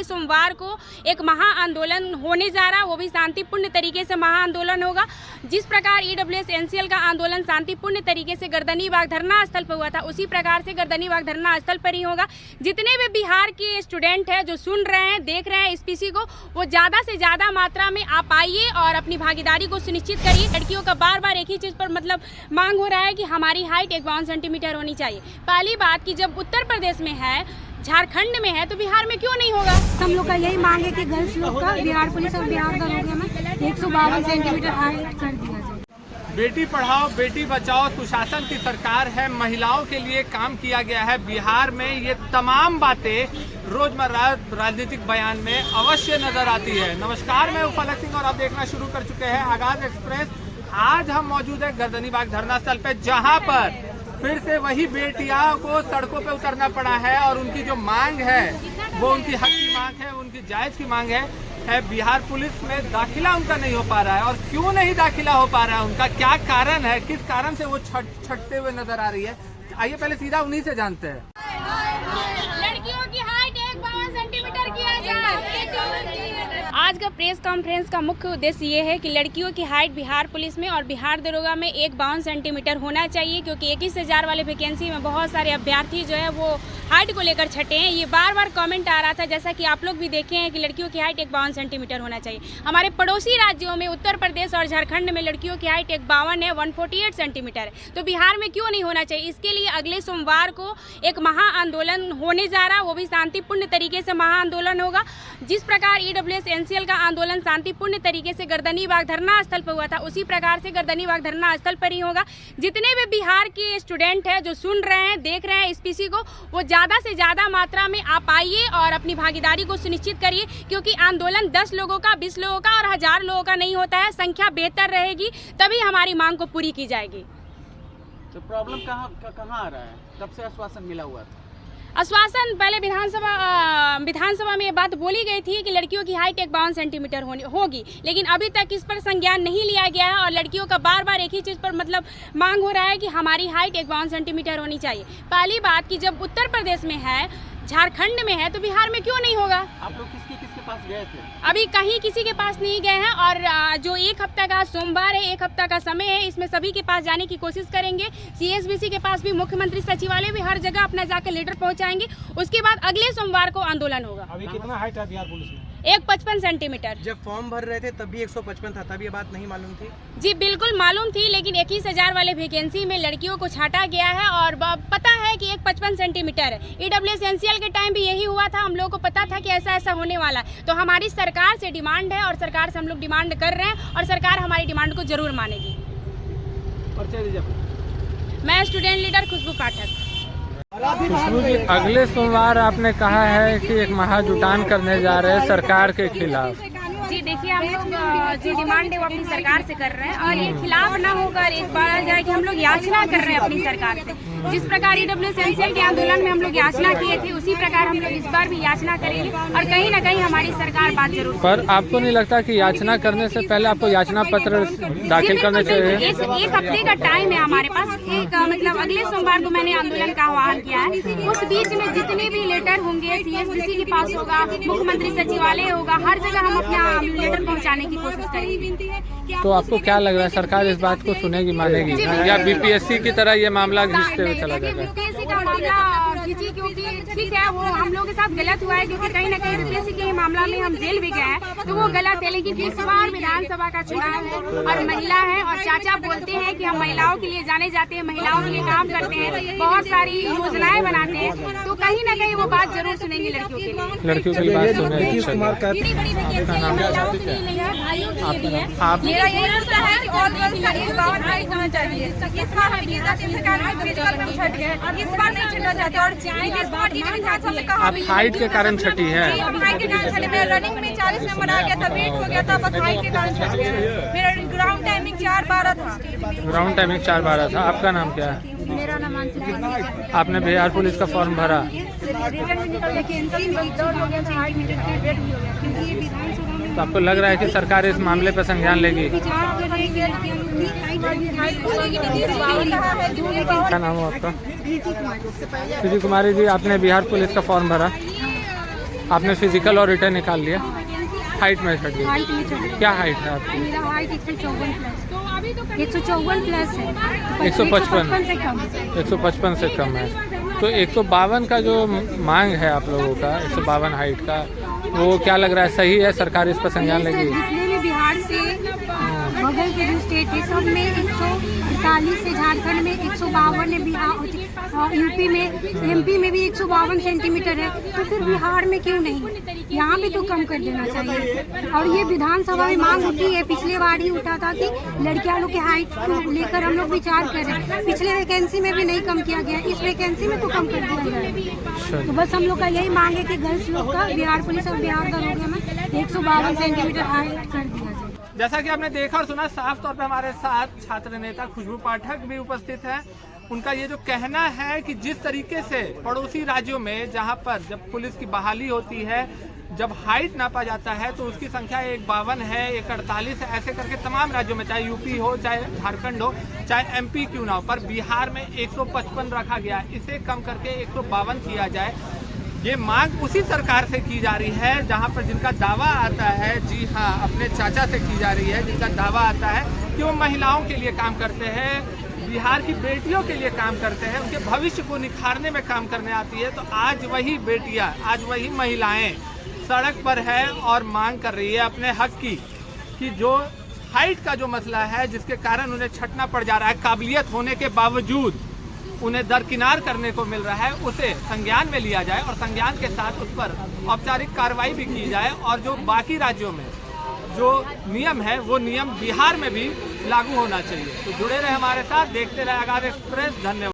अगले सोमवार को एक महा आंदोलन होने जा रहा है, वो भी शांतिपूर्ण तरीके से महा आंदोलन होगा। जिस प्रकार ईडब्ल्यूएस एनसीएल का आंदोलन शांतिपूर्ण तरीके से गर्दनीबाग धरना स्थल पर हुआ था, उसी प्रकार से गर्दनीबाग धरना स्थल पर ही होगा। जितने भी बिहार के स्टूडेंट हैं जो सुन रहे हैं, देख रहे हैं इस पीसी को, वो ज़्यादा से ज़्यादा मात्रा में आप आइए और अपनी भागीदारी को सुनिश्चित करिए। लड़कियों का बार बार एक ही चीज़ पर मांग हो रहा है कि हमारी हाइट 51 सेंटीमीटर होनी चाहिए। पहली बात कि जब उत्तर प्रदेश में है, झारखंड में है, तो बिहार में क्यों नहीं होगा? हम लोग का यही मांग है कि गर्ल्स लोग का बिहार पुलिस और बिहार दरोगा में 152 सेंटीमीटर हाइट कर दिया जाए। बेटी पढ़ाओ बेटी बचाओ सुशासन की सरकार है, महिलाओं के लिए काम किया गया है। बिहार में ये तमाम बातें रोजमर्रा राजनीतिक बयान में अवश्य नजर आती है। नमस्कार, मैं उफलक सिंह और आप देखना शुरू कर चुके हैं आगाज एक्सप्रेस। आज हम मौजूद है गर्दनीबाग धरना स्थल पे, जहां पर फिर से वही बेटियां को सड़कों पे उतरना पड़ा है और उनकी जो मांग है वो उनकी हक की मांग है, उनकी जायज की मांग है। बिहार पुलिस में दाखिला उनका नहीं हो पा रहा है, और क्यों नहीं दाखिला हो पा रहा है, उनका क्या कारण है, किस कारण से वो छटते हुए नजर आ रही है, आइए पहले सीधा उन्हीं से जानते हैं। लड़कियों की हाइट 51 सेंटीमीटर किया जाए। आज का प्रेस कॉन्फ्रेंस का मुख्य उद्देश्य ये है कि लड़कियों की हाइट बिहार पुलिस में और बिहार दरोगा में 51 सेंटीमीटर होना चाहिए, क्योंकि 21,000 वाले वैकेंसी में बहुत सारे अभ्यर्थी जो है वो हाइट को लेकर छटे हैं। ये बार बार कमेंट आ रहा था, जैसा कि आप लोग भी देखे हैं कि लड़कियों की हाइट 51 सेंटीमीटर होना चाहिए। हमारे पड़ोसी राज्यों में उत्तर प्रदेश और झारखंड में लड़कियों की हाइट 51 है, 148 सेंटीमीटर है, तो बिहार में क्यों नहीं होना चाहिए? इसके लिए अगले सोमवार को एक महा आंदोलन होने जा रहा है, वो भी शांतिपूर्ण तरीके से महा आंदोलन होगा। जिस प्रकार ईडब्ल्यूएस एनसीएल का आंदोलन शांतिपूर्ण तरीके से गर्दनीबाग धरना स्थल पर हुआ था, उसी प्रकार से गर्दनीबाग धरना स्थल पर ही होगा। जितने भी बिहार के स्टूडेंट हैं जो सुन रहे हैं, देख रहे हैं इस पीसी को, वो ज़्यादा से ज़्यादा मात्रा में आप आइए और अपनी भागीदारी को सुनिश्चित करिए, क्योंकि आंदोलन 10 लोगों का, 20 लोगों का और 1000 लोगों का नहीं होता है। संख्या बेहतर रहेगी तभी हमारी मांग को पूरी की जाएगी। तो प्रॉब्लम कहाँ आ रहा है? कब से आश्वासन मिला हुआ था? आश्वासन पहले विधानसभा में ये बात बोली गई थी कि लड़कियों की हाइट 51 सेंटीमीटर होगी, लेकिन अभी तक इस पर संज्ञान नहीं लिया गया है और लड़कियों का बार बार एक ही चीज़ पर मांग हो रहा है कि हमारी हाइट 51 सेंटीमीटर होनी चाहिए। पहली बात कि जब उत्तर प्रदेश में है, झारखंड में है, तो बिहार में क्यों नहीं होगा? आप लोग किसके पास गए थे? अभी कहीं किसी के पास नहीं गए हैं, और जो एक हफ्ता का सोमवार है, एक हफ्ता का समय है, इसमें सभी के पास जाने की कोशिश करेंगे। सीएसबीसी के पास भी, मुख्यमंत्री सचिवालय भी, हर जगह अपना जाकर लेटर पहुंचाएंगे। उसके बाद अगले सोमवार को आंदोलन होगा। अभी कितना हाइट है बिहार पुलिस में? 155 सेंटीमीटर। जब फॉर्म भर रहे थे तब भी 155 था, तब ये बात नहीं मालूम थी? जी बिल्कुल मालूम थी, लेकिन 21,000 वाले वैकेंसी में लड़कियों को छाटा गया है और पता है कि 155 सेंटीमीटर है। ईडब्ल्यूएस एनसीएल के टाइम भी यही हुआ था, हम लोगों को पता था कि ऐसा ऐसा होने वाला है। तो हमारी सरकार से डिमांड है और सरकार से हम लोग डिमांड कर रहे हैं और सरकार हमारी डिमांड को जरूर मानेगी। मैं स्टूडेंट लीडर खुशबू पाठक। खुशबू जी, अगले सोमवार आपने कहा है कि एक महाजुटान करने जा रहे हैं सरकार के खिलाफ। जी देखिए, हम लोग जो डिमांड है वो अपनी सरकार से कर रहे हैं, और ये खिलाफ ना होकर एक बार जाए कि हम लोग याचना कर रहे हैं अपनी सरकार से। जिस प्रकार ईडब्ल्यूएस एनसीएल के आंदोलन में हम लोग याचना किए थे, उसी प्रकार हम लोग इस बार भी याचना करेंगे और कहीं ना कहीं हमारी सरकार बात जरूर। पर आपको नहीं लगता कि याचना करने से पहले आपको याचना पत्र दाखिल करना चाहिए? एक हफ्ते का टाइम है हमारे पास। अगले सोमवार को मैंने आंदोलन का आह्वान किया है। उस बीच में जितने भी लेटर होंगे, सीएसबीसी के पास होगा, मुख्यमंत्री सचिवालय होगा, हर जगह हम अपना लेटर पहुंचाने की कोशिश करेंगे। तो आपको क्या लग रहा है, सरकार इस बात को सुनेगी, मानेगी, या बीपीएससी की तरह ये मामला घिसते हुए चला जाएगा? बीपीएससी का मामला खींची, क्योंकि ठीक है वो हम लोग के साथ गलत हुआ है, क्योंकि कहीं ना कहीं बीपीएससी के मामला में हम जेल भी गए हैं, तो वो गलत है। लेकिन इस बार विधानसभा का चुनाव है और महिला है, और चाचा बोलते हैं कि हम महिलाओं के लिए जाने जाते हैं, महिलाओं के लिए काम करते हैं, बहुत सारी योजनाएं बनाते हैं, तो कहीं ना कहीं वो बात जरूर सुनेंगे लड़कियों के लिए। लड़कियों की बात सुनेंगे। मेरा यही मुद्दा है कि और गर्ल्स का 51 हाइट होना चाहिए। इस बार हम गीता के सरकार में फिजिकल में छट गए, इस बार नहीं छटना चाहते, और इस बार आप हाइट के कारण छटी है? हाइट के कारण छटे। मेरा रनिंग में 40 नंबर आ गया था, वेट हो गया था, बस हाइट के कारण छट गया। मेरा ग्राउंड टाइमिंग 4:12 था। ग्राउंड टाइमिंग 4:12 था। आपका नाम क्या है? मेरा नाम आंसू। आपने बिहार पुलिस का फॉर्म भरा? तो आपको लग रहा है कि सरकार इस मामले पर संज्ञान लेगी? क्या नाम है आपका? प्रीति कुमारी जी, आपने बिहार पुलिस का फॉर्म भरा? आपने फिजिकल और रिटर्न निकाल लिया? हाइट में चढ़ गई? हाइट में चढ़ गई। क्या हाइट है आपकी? मेरा हाइट 154 प्लस 154 प्लस है। 155 से कम। 155 से कम है। तो 152 का जो मांग है आप लोगों का, 152 हाइट का, वो क्या लग रहा है, सही है? सरकार इस पर संज्ञान ये सर, लेगी? जितने भी बिहार से बगल के जो स्टेट है सब में 148 से, झारखंड में 152 है, बिहार यूपी में, एमपी में भी 152 सेंटीमीटर है, तो फिर बिहार में क्यों नहीं? यहाँ भी तो कम कर देना चाहिए। और ये विधानसभा में मांग उठी है, पिछले बार ही उठा था कि लड़कियों लोग के हाइट को लेकर हम लोग विचार कर रहे हैं। पिछले वैकेंसी में भी नहीं कम किया गया, इस वैकेंसी में तो कम कर दिया जाए। तो बस हम लोग का यही मांग है कि गर्ल्स लोग का बिहार पुलिस और बिहार दरोगा में 152 सेंटीमीटर हाइट कर दिया जाए। जैसा कि आपने देखा और सुना, साफ तौर पे हमारे साथ छात्र नेता खुशबू पाठक भी उपस्थित हैं। उनका ये जो कहना है कि जिस तरीके से पड़ोसी राज्यों में जहां पर जब पुलिस की बहाली होती है, जब हाइट नापा जाता है तो उसकी संख्या 152 है, 148 है, ऐसे करके तमाम राज्यों में, चाहे यूपी हो, चाहे झारखंड हो, चाहे एमपी क्यों ना हो, पर बिहार में 155 रखा गया। इसे कम करके 152 किया जाए। ये मांग उसी सरकार से की जा रही है जहां पर जिनका दावा आता है, जी हाँ, अपने चाचा से की जा रही है, जिनका दावा आता है कि वो महिलाओं के लिए काम करते हैं, बिहार की बेटियों के लिए काम करते हैं, उनके भविष्य को निखारने में काम करने आती है। तो आज वही बेटियां, आज वही महिलाएं सड़क पर है और मांग कर रही है अपने हक की, कि जो हाइट का जो मसला है, जिसके कारण उन्हें छटना पड़ जा रहा है, काबिलियत होने के बावजूद उन्हें दरकिनार करने को मिल रहा है, उसे संज्ञान में लिया जाए और संज्ञान के साथ उस पर औपचारिक कार्रवाई भी की जाए। और जो बाकी राज्यों में जो नियम है, वो नियम बिहार में भी लागू होना चाहिए। तो जुड़े रहे हमारे साथ, देखते रहे आगामी एक्सप्रेस। धन्यवाद।